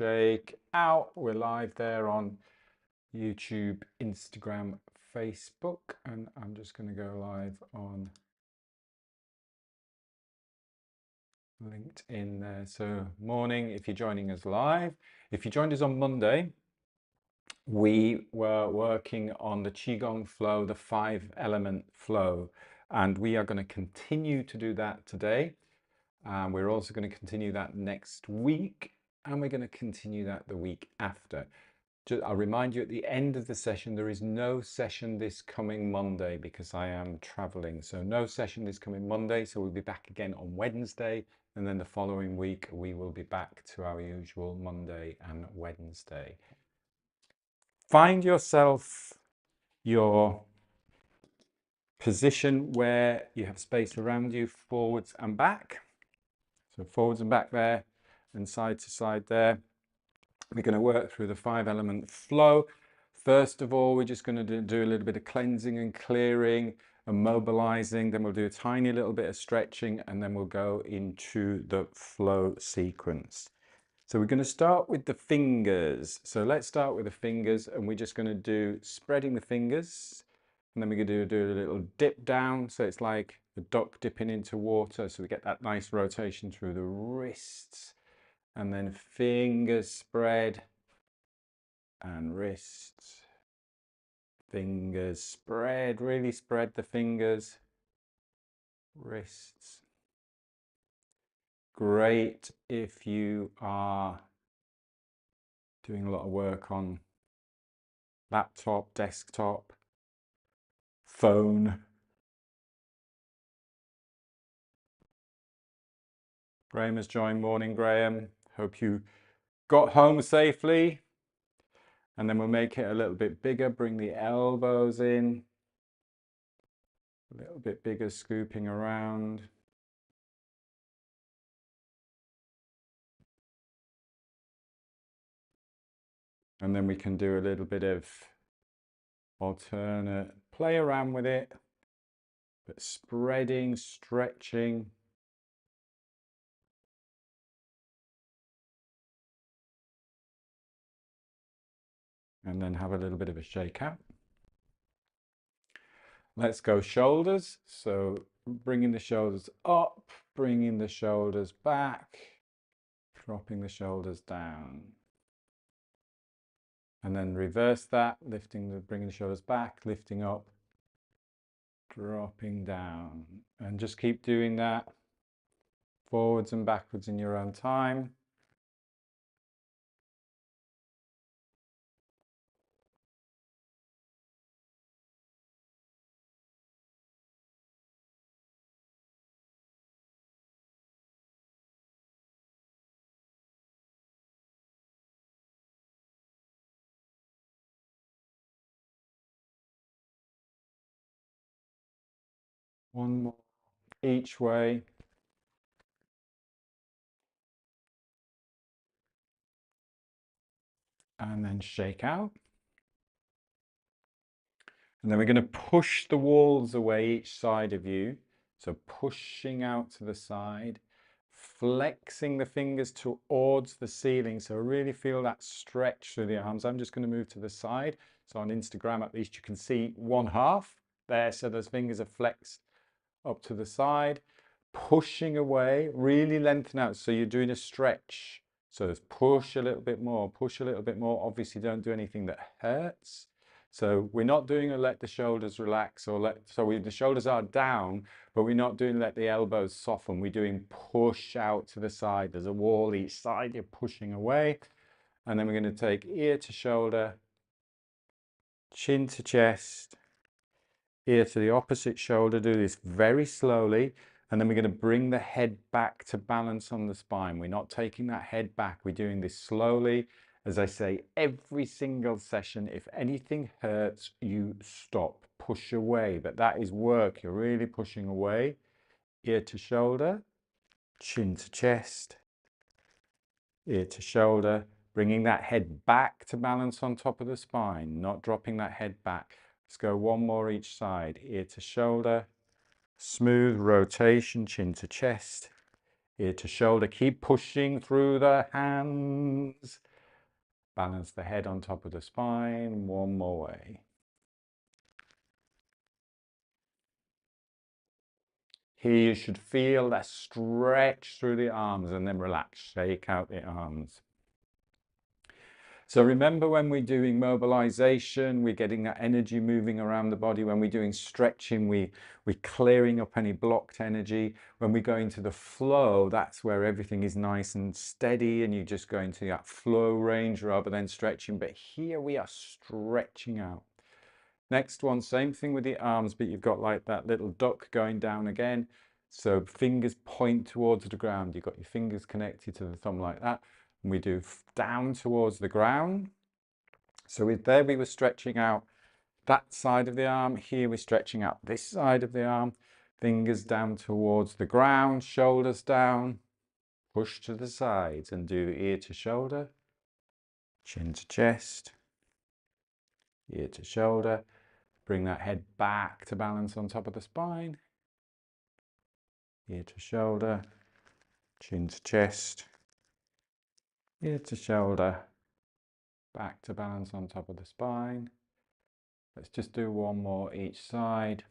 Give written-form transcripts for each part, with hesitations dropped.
shake out. We're live there on YouTube, Instagram, Facebook, and I'm just going to go live on LinkedIn there. So morning if you're joining us live. If you joined us on Monday, we were working on the Qigong flow, the 5-element flow, and we are going to continue to do that today. We're also going to continue that next week, and we're going to continue that the week after. I'll remind you at the end of the session, there is no session this coming Monday because I am traveling. So no session this coming Monday. So we'll be back again on Wednesday. And then the following week, we will be back to our usual Monday and Wednesday. Find yourself your position where you have space around you, forwards and back. So forwards and back there and side to side there. We're going to work through the 5-element flow. First of all, we're just going to do a little bit of cleansing and clearing and mobilizing. Then we'll do a tiny little bit of stretching, and then we'll go into the flow sequence. So we're going to start with the fingers. So let's start with the fingers, and we're just going to do spreading the fingers. And then we're going to do a little dip down. So it's like a duck dipping into water. So we get that nice rotation through the wrists. And then fingers spread and wrists. Fingers spread, really spread the fingers. Wrists. Great if you are doing a lot of work on laptop, desktop, phone. Graham has joined. Morning, Graham. Hope you got home safely. And then we'll make it a little bit bigger. Bring the elbows in. A little bit bigger, scooping around. And then we can do a little bit of alternate, play around with it, but spreading, stretching. And then have a little bit of a shake out. Let's go shoulders. So bringing the shoulders up, bringing the shoulders back, dropping the shoulders down. And then reverse that, bringing the shoulders back, lifting up, dropping down. And just keep doing that forwards and backwards in your own time. One more each way. And then shake out. And then we're going to push the walls away each side of you. So pushing out to the side, flexing the fingers towards the ceiling. So really feel that stretch through the arms. I'm just going to move to the side. So on Instagram, at least you can see one half there. So those fingers are flexed up to the side, pushing away, really lengthen out. So you're doing a stretch. So just push a little bit more, push a little bit more. Obviously don't do anything that hurts. So we're not doing a let the shoulders relax or the shoulders are down, but we're not doing let the elbows soften. We're doing push out to the side. There's a wall each side, you're pushing away. And then we're going to take ear to shoulder, chin to chest, ear to the opposite shoulder. Do this very slowly. And then we're going to bring the head back to balance on the spine. We're not taking that head back. We're doing this slowly. As I say, every single session, if anything hurts, you stop, push away. But that is work. You're really pushing away. Ear to shoulder, chin to chest, ear to shoulder, bringing that head back to balance on top of the spine, not dropping that head back. Let's go one more each side. Ear to shoulder, smooth rotation, chin to chest, ear to shoulder. Keep pushing through the hands. Balance the head on top of the spine. One more way. Here you should feel that stretch through the arms and then relax, shake out the arms. So remember when we're doing mobilization, we're getting that energy moving around the body. When we're doing stretching, we're clearing up any blocked energy. When we go into the flow, that's where everything is nice and steady and you just go into that flow range rather than stretching. But here we are stretching out. Next one, same thing with the arms, but you've got like that little duck going down again. So fingers point towards the ground. You've got your fingers connected to the thumb like that. And we do down towards the ground. So there we were stretching out that side of the arm. Here we're stretching out this side of the arm. Fingers down towards the ground, shoulders down. Push to the sides and do ear to shoulder, chin to chest, ear to shoulder. Bring that head back to balance on top of the spine. Ear to shoulder, chin to chest, ear to shoulder, back to balance on top of the spine. Let's just do one more each side.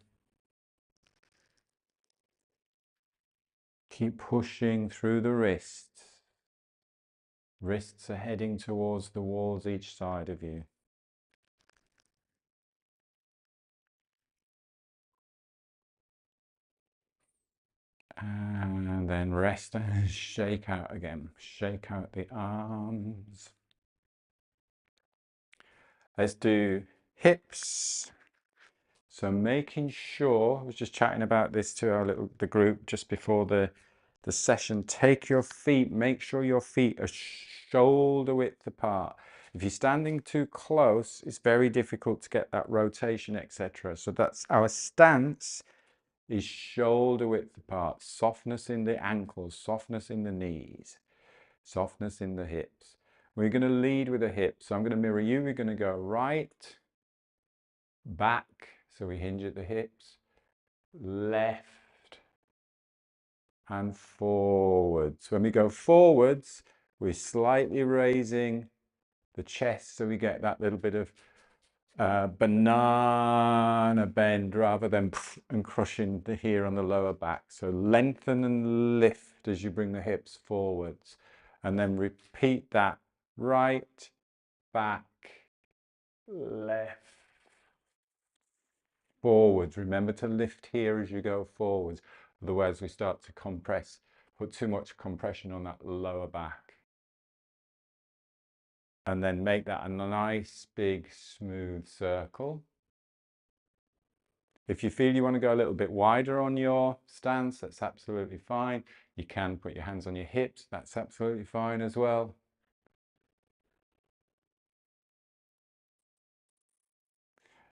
Keep pushing through the wrists. Wrists are heading towards the walls each side of you. And then rest and shake out again. Shake out the arms. Let's do hips. So making sure, I was just chatting about this to the group just before the session. Take your feet, make sure your feet are shoulder width apart. If you're standing too close, it's very difficult to get that rotation, etc. So that's our stance is shoulder width apart. Softness in the ankles, softness in the knees, softness in the hips. We're going to lead with the hips. So I'm going to mirror you. We're going to go right, back. So we hinge at the hips, left and forwards. When we go forwards, we're slightly raising the chest so we get that little bit of banana bend rather than and crushing here on the lower back. So lengthen and lift as you bring the hips forwards. And then repeat that right, back, left, forwards. Remember to lift here as you go forwards. Otherwise we start to compress, put too much compression on that lower back. And then make that a nice big smooth circle. If you feel you want to go a little bit wider on your stance, that's absolutely fine. You can put your hands on your hips, that's absolutely fine as well.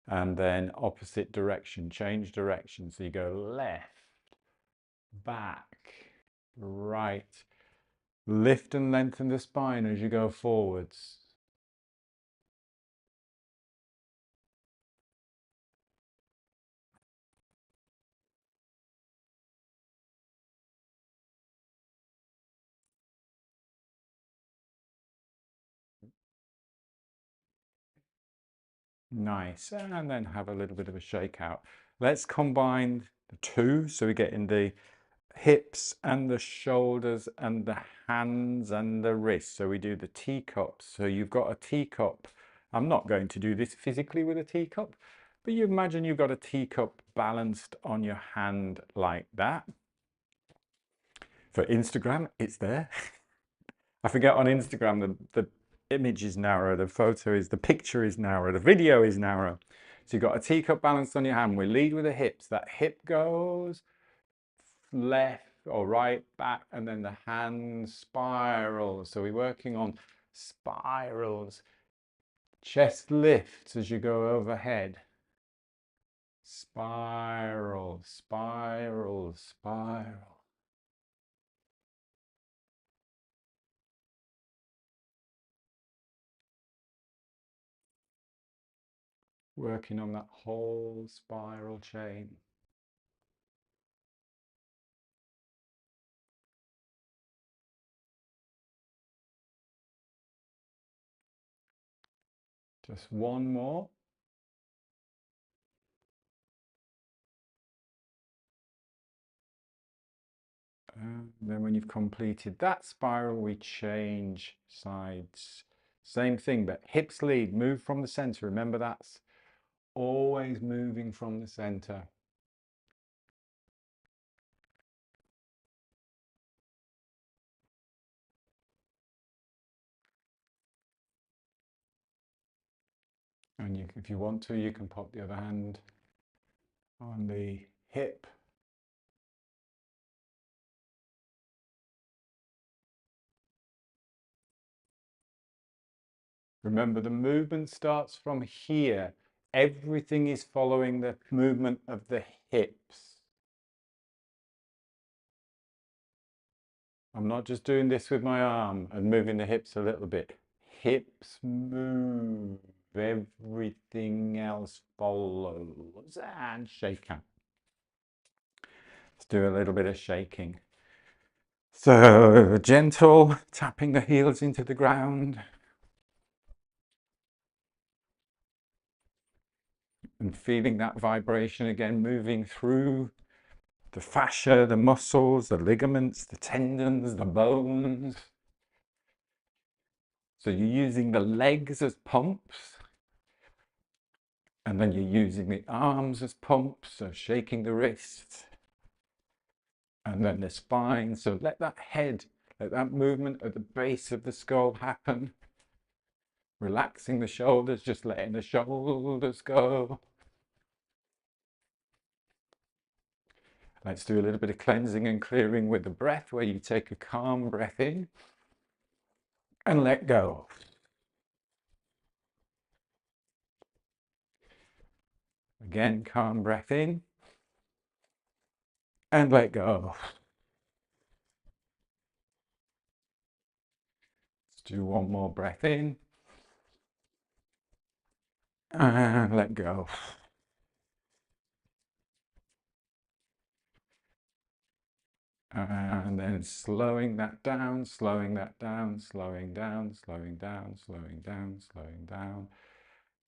And then opposite direction, change direction. So you go left, back, right. Lift and lengthen the spine as you go forwards. Nice. And then have a little bit of a shake out. Let's combine the two so we get in the hips and the shoulders and the hands and the wrists. So we do the teacups. So you've got a teacup. I'm not going to do this physically with a teacup, but you imagine you've got a teacup balanced on your hand like that. For Instagram, it's there. I forget on Instagram, the image is narrow, the picture is narrow, the video is narrow. So you've got a teacup balanced on your hand. We lead with the hips. That hip goes left or right, back, and then the hand spirals. So we're working on spirals. Chest lifts as you go overhead. Spiral, spiral, spiral. Working on that whole spiral chain. Just one more. And then when you've completed that spiral, we change sides. Same thing, but hips lead, move from the center. Remember, that's always moving from the center. And you, if you want to, you can pop the other hand on the hip. Remember, the movement starts from here. Everything is following the movement of the hips. I'm not just doing this with my arm and moving the hips a little bit. Hips move. Everything else follows. And shake out. Let's do a little bit of shaking. So gentle, tapping the heels into the ground. And feeling that vibration again, moving through the fascia, the muscles, the ligaments, the tendons, the bones. So you're using the legs as pumps. And then you're using the arms as pumps, so shaking the wrists. And then the spine. So let that head, let that movement at the base of the skull happen. Relaxing the shoulders, just letting the shoulders go. Let's do a little bit of cleansing and clearing with the breath, where you take a calm breath in and let go. Again, calm breath in and let go. Let's do one more breath in and let go. And then slowing that down, slowing that down, slowing down, slowing down, slowing down, slowing down.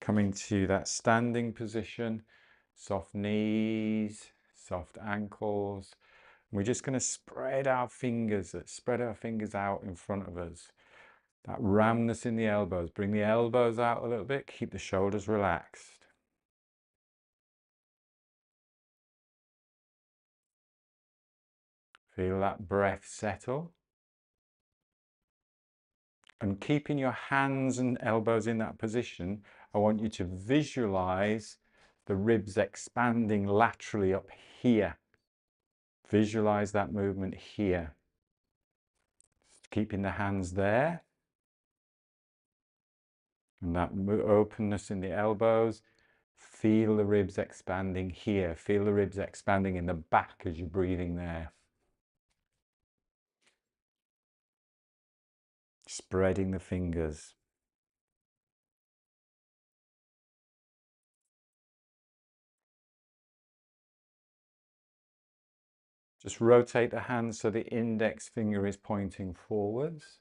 Coming to that standing position, soft knees, soft ankles. We're just going to spread our fingers out in front of us. That roundness in the elbows. Bring the elbows out a little bit, keep the shoulders relaxed. Feel that breath settle. And keeping your hands and elbows in that position, I want you to visualize the ribs expanding laterally up here. Visualize that movement here. Keeping the hands there. And that openness in the elbows. Feel the ribs expanding here. Feel the ribs expanding in the back as you're breathing there. Spreading the fingers. Just rotate the hands so the index finger is pointing forwards.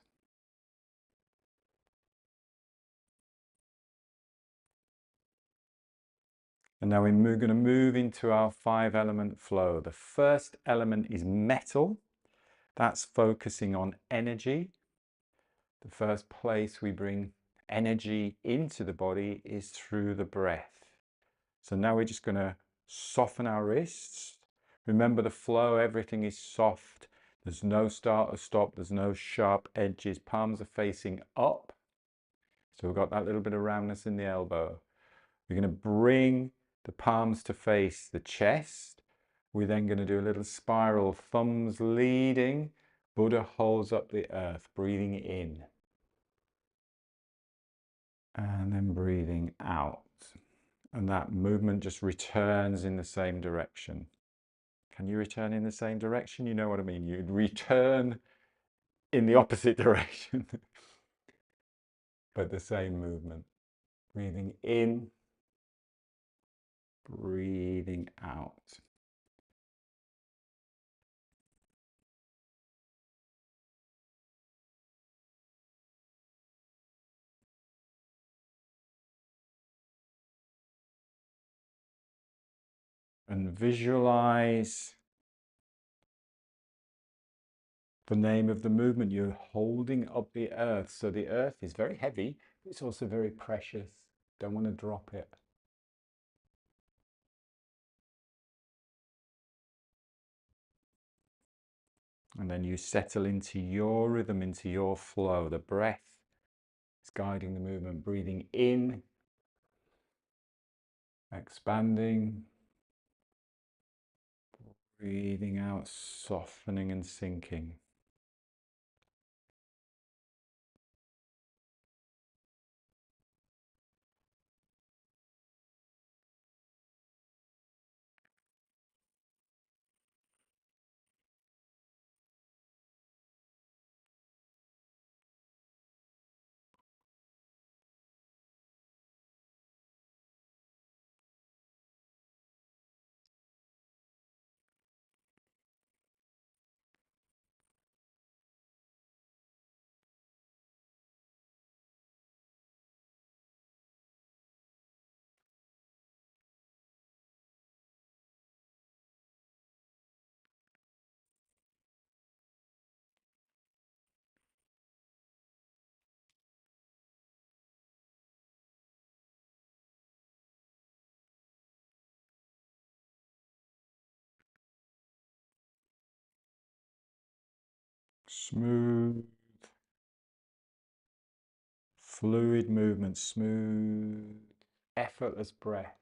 And now we're going to move into our 5-element flow. The first element is metal. That's focusing on energy. The first place we bring energy into the body is through the breath. So now we're just going to soften our wrists. Remember the flow, everything is soft. There's no start or stop. There's no sharp edges. Palms are facing up. So we've got that little bit of roundness in the elbow. We're going to bring the palms to face the chest. We're then going to do a little spiral, thumbs leading. Buddha holds up the earth, breathing in. And then breathing out. And that movement just returns in the same direction. Can you return in the same direction? You know what I mean. You return in the opposite direction, but the same movement. Breathing in, breathing out. And visualize the name of the movement. You're holding up the earth. So the earth is very heavy, but it's also very precious. Don't want to drop it. And then you settle into your rhythm, into your flow. The breath is guiding the movement. Breathing in, expanding. Breathing out, softening and sinking. Smooth, fluid movement, smooth, effortless breath.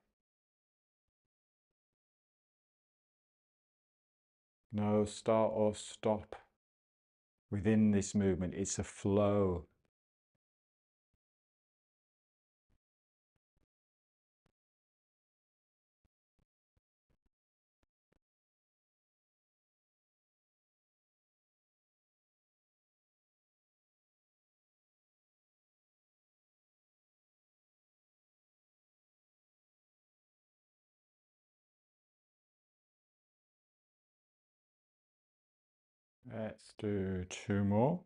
No start or stop within this movement. It's a flow. Let's do 2 more.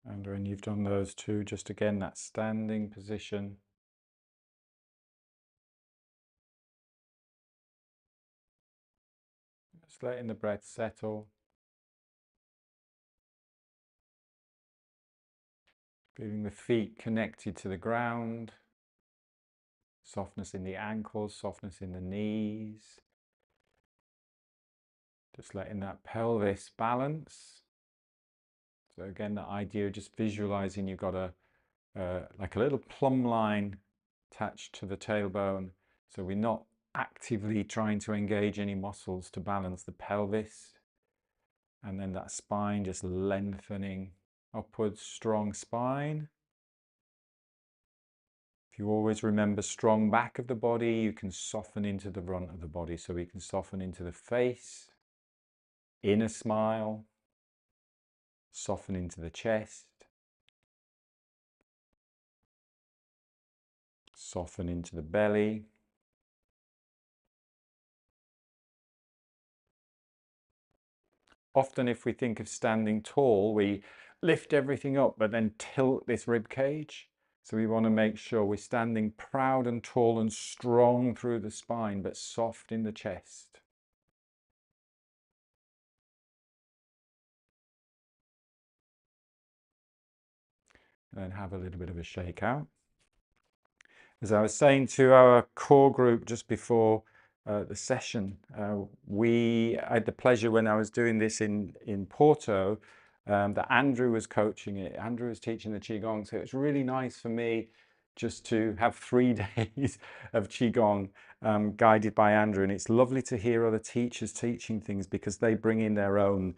And when you've done those 2, just again that standing position. Just letting the breath settle. Feeling the feet connected to the ground. Softness in the ankles, softness in the knees. Just letting that pelvis balance. So again, the idea of just visualizing you've got like a little plumb line attached to the tailbone. So we're not actively trying to engage any muscles to balance the pelvis. And then that spine just lengthening upwards, strong spine. If you always remember strong back of the body, you can soften into the front of the body. So we can soften into the face, inner smile, soften into the chest, soften into the belly. Often if we think of standing tall, we lift everything up but then tilt this rib cage. So we want to make sure we're standing proud and tall and strong through the spine, but soft in the chest. And then have a little bit of a shake out. As I was saying to our core group just before the session, I had the pleasure when I was doing this in Porto, that Andrew was coaching it. Andrew was teaching the Qigong, so it's really nice for me just to have 3 days of Qigong guided by Andrew. And it's lovely to hear other teachers teaching things because they bring in their own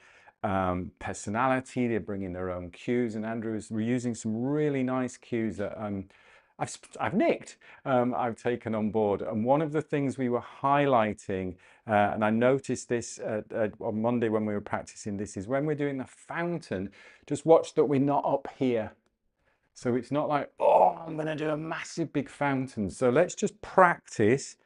personality, they bring in their own cues. And Andrew was using some really nice cues that I've nicked, I've taken on board. And one of the things we were highlighting, and I noticed this on Monday when we were practicing this, is when we're doing the fountain, just watch that we're not up here. So it's not like, oh, I'm going to do a massive big fountain. So let's just practice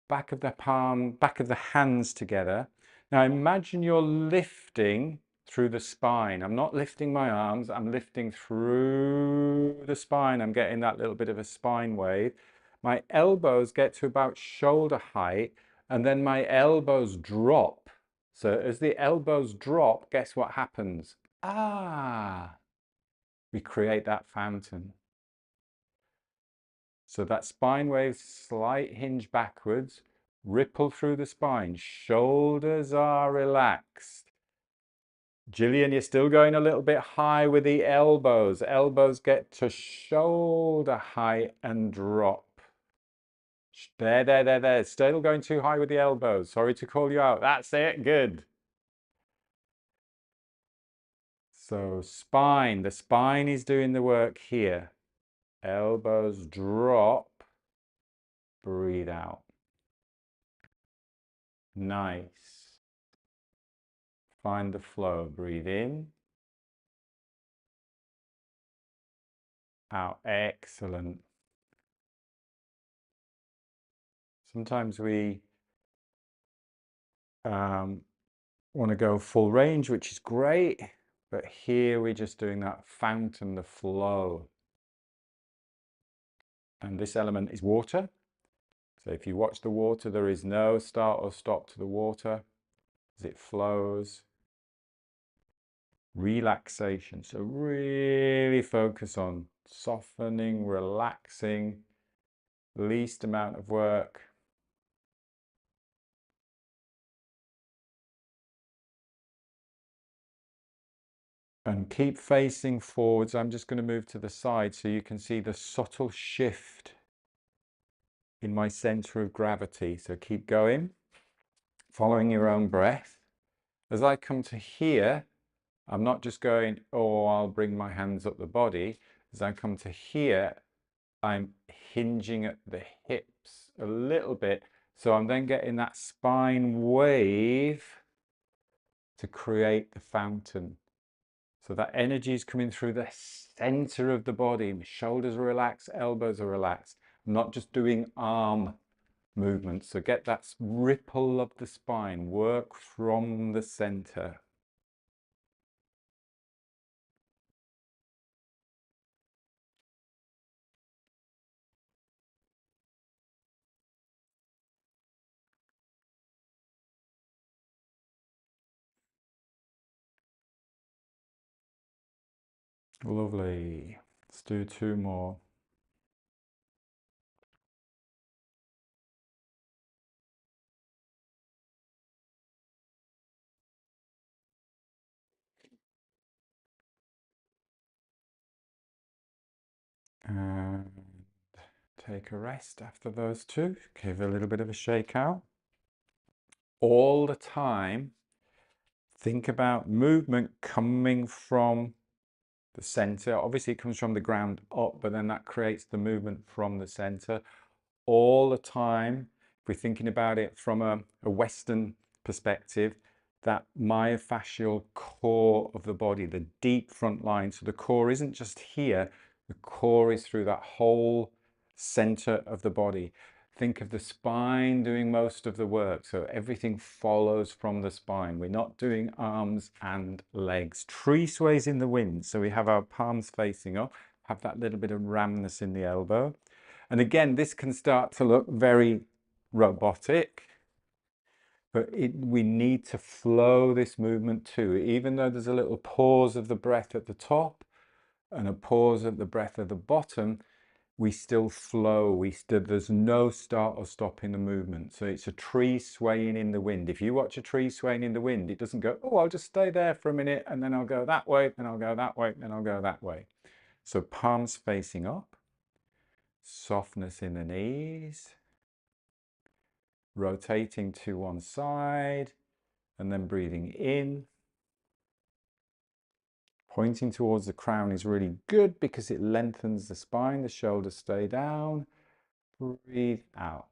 back of the palm, back of the hands together. Now imagine you're lifting through the spine. I'm not lifting my arms, I'm lifting through the spine. I'm getting that little bit of a spine wave. My elbows get to about shoulder height, and then my elbows drop. So as the elbows drop, guess what happens? Ah, we create that fountain. So that spine wave, slight hinge backwards, ripple through the spine. Shoulders are relaxed. Gillian, you're still going a little bit high with the elbows. Elbows get to shoulder height and drop. There. Still going too high with the elbows. Sorry to call you out. That's it. Good. So spine. The spine is doing the work here. Elbows drop. Breathe out. Nice. Find the flow. Breathe in. Out. Excellent. Sometimes we want to go full range, which is great. But here we're just doing that fountain, the flow. And this element is water. So if you watch the water, there is no start or stop to the water as it flows. Relaxation. So really focus on softening, relaxing, least amount of work. And keep facing forwards. I'm just going to move to the side so you can see the subtle shift in my center of gravity. So keep going, following your own breath. As I come to here, I'm not just going, oh, I'll bring my hands up the body. As I come to here, I'm hinging at the hips a little bit. So I'm then getting that spine wave to create the fountain. So that energy is coming through the center of the body. My shoulders are relaxed, elbows are relaxed. I'm not just doing arm movements. So get that ripple of the spine, work from the center. Lovely. Let's do two more. And take a rest after those two. Give a little bit of a shake out. All the time, think about movement coming from the center. Obviously, it comes from the ground up, but then that creates the movement from the center. All the time, if we're thinking about it from a Western perspective, that myofascial core of the body, the deep front line. So the core isn't just here, the core is through that whole center of the body. Think of the spine doing most of the work. So everything follows from the spine. We're not doing arms and legs. Tree sways in the wind. So we have our palms facing up, have that little bit of ramness in the elbow. And again, this can start to look very robotic, but we need to flow this movement too. Even though there's a little pause of the breath at the top and a pause at the breath at the bottom, we still flow. There's no start or stop in the movement. So it's a tree swaying in the wind. If you watch a tree swaying in the wind, it doesn't go, oh, I'll just stay there for a minute and then I'll go that way, then I'll go that way, then I'll go that way. So palms facing up, softness in the knees, rotating to one side, and then breathing in Pointing towards the crown is really good because it lengthens the spine, the shoulders stay down. Breathe out.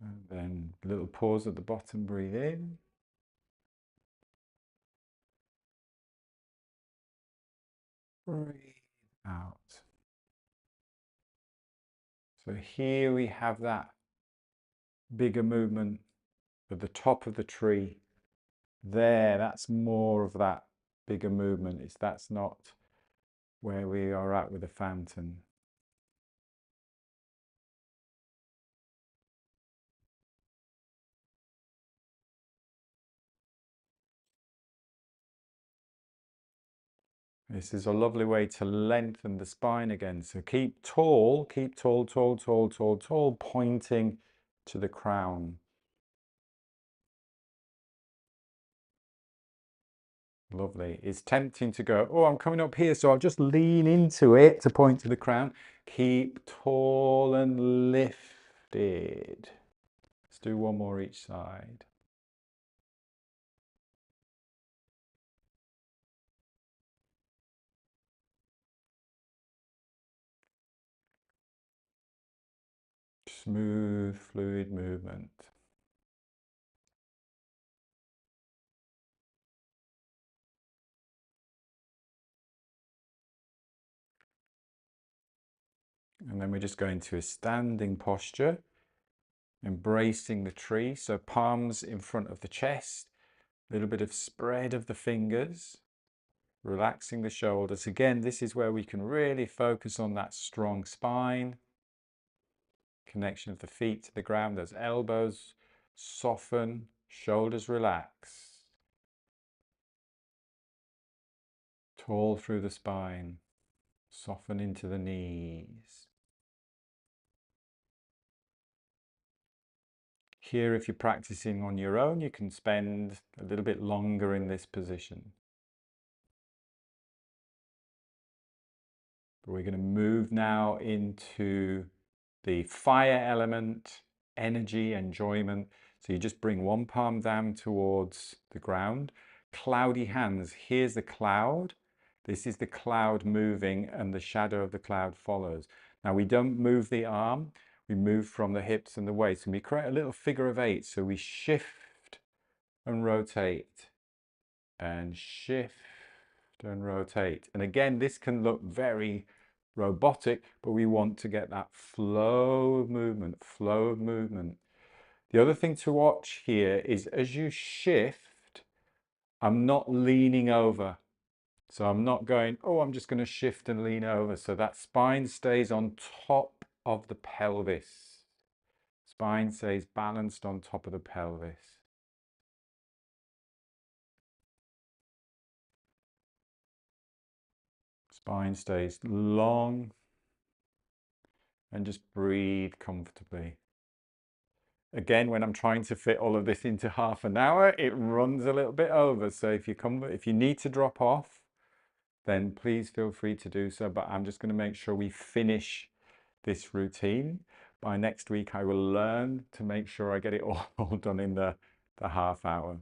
And then a little pause at the bottom, breathe in. Breathe out. So here we have that bigger movement at the top of the tree. There, that's more of that bigger movement. That's not where we are at with the fountain. This is a lovely way to lengthen the spine again. So keep tall, tall, pointing to the crown. Lovely. It's tempting to go, oh, I'm coming up here, so I'll just lean into it to point to the crown. Keep tall and lifted. Let's do one more each side. Smooth, fluid movement. And then we're just going to a standing posture, embracing the tree. So palms in front of the chest, a little bit of spread of the fingers, relaxing the shoulders. Again, this is where we can really focus on that strong spine. Connection of the feet to the ground, those elbows soften, shoulders relax. Tall through the spine, soften into the knees. Here, if you're practicing on your own, you can spend a little bit longer in this position. But we're going to move now into the fire element, energy, enjoyment. So you just bring one palm down towards the ground. Cloudy hands. Here's the cloud. This is the cloud moving and the shadow of the cloud follows. Now we don't move the arm. We move from the hips and the waist, and we create a little figure of 8. So we shift and rotate and shift and rotate. And again, this can look very robotic, but we want to get that flow of movement, flow of movement. The other thing to watch here is as you shift, I'm not leaning over. So I'm not going, oh, I'm just going to shift and lean over. So that spine stays on top of the pelvis. Spine stays balanced on top of the pelvis. Spine stays long, and just breathe comfortably. Again, when I'm trying to fit all of this into half an hour, it runs a little bit over. So if you need to drop off, then please feel free to do so. But I'm just going to make sure we finish this routine. By next week, I will learn to make sure I get it all done in the half hour.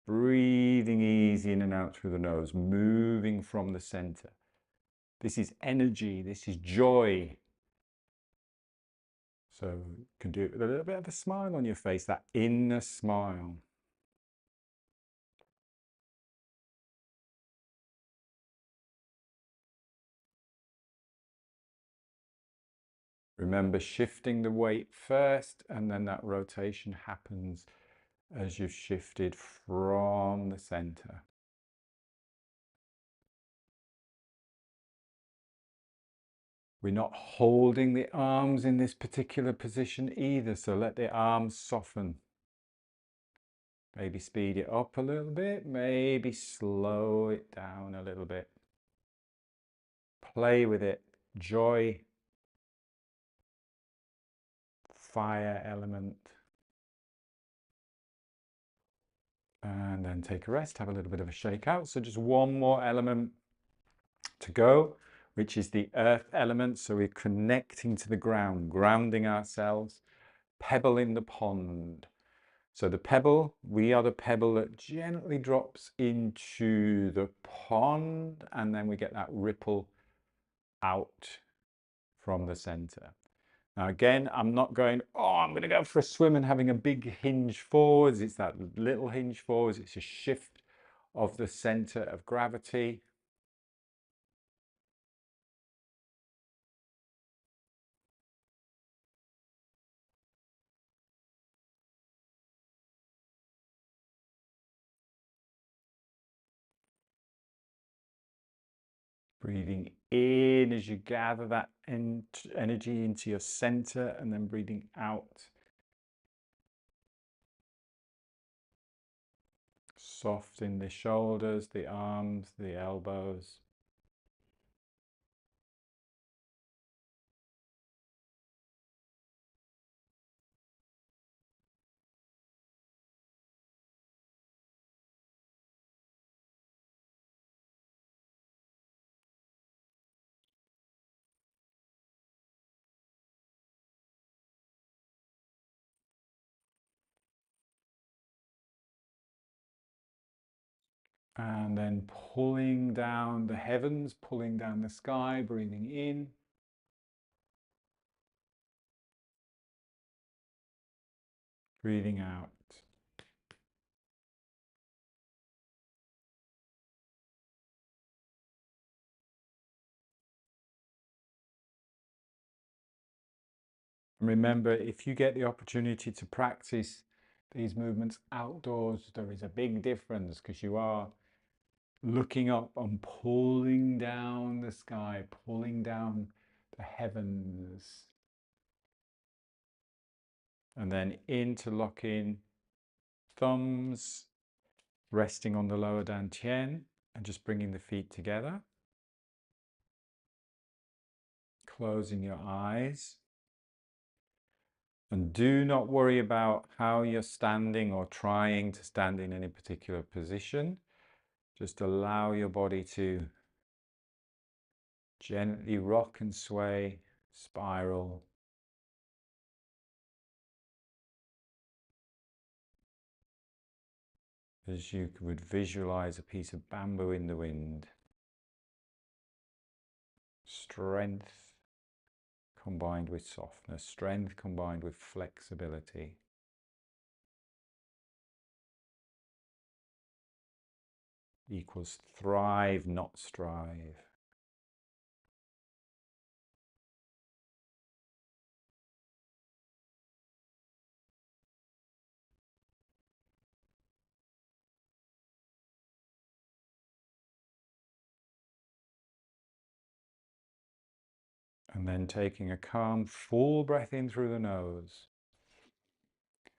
Breathing easy in and out through the nose, moving from the center. This is energy, this is joy. So you can do it with a little bit of a smile on your face, that inner smile. Remember shifting the weight first, and then that rotation happens as you've shifted from the center. We're not holding the arms in this particular position either, so let the arms soften. Maybe speed it up a little bit, maybe slow it down a little bit. Play with it. Joy, fire element. And then take a rest, have a little bit of a shake out. So just one more element to go, which is the earth element. So we're connecting to the ground, grounding ourselves. Pebble in the pond. So the pebble, we are the pebble that gently drops into the pond, and then we get that ripple out from the center. Now again, I'm not going, oh, I'm going to go for a swim and having a big hinge forwards. It's that little hinge forwards. It's a shift of the center of gravity. Breathing in as you gather that energy into your center, and then breathing out. Soft in the shoulders, the arms, the elbows. And then pulling down the heavens, pulling down the sky, breathing in. Breathing out. Remember, if you get the opportunity to practice these movements outdoors, there is a big difference because you are looking up and pulling down the sky, pulling down the heavens. And then interlocking thumbs, resting on the lower dantian, and just bringing the feet together. Closing your eyes. And do not worry about how you're standing or trying to stand in any particular position. Just allow your body to gently rock and sway, spiral. As you would visualize a piece of bamboo in the wind. Strength combined with softness, strength combined with flexibility. Equals thrive, not strive. And then taking a calm, full breath in through the nose.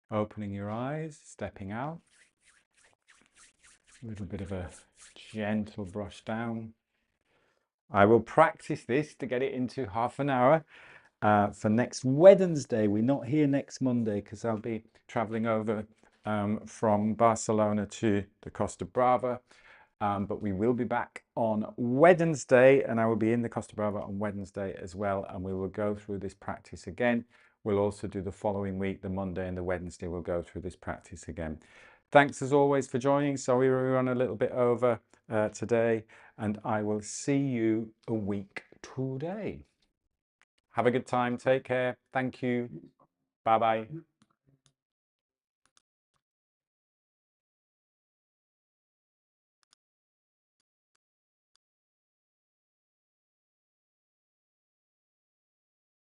Opening your eyes, stepping out. A little bit of a gentle brush down. I will practice this to get it into half an hour for next Wednesday. We're not here next Monday because I'll be traveling over from Barcelona to the Costa Brava. But we will be back on Wednesday, and I will be in the Costa Brava on Wednesday as well, and we will go through this practice again. We'll also do the following week, the Monday and the Wednesday, we'll go through this practice again. Thanks as always for joining. Sorry we run a little bit over today, and I will see you a week today. Have a good time. Take care. Thank you. Bye-bye.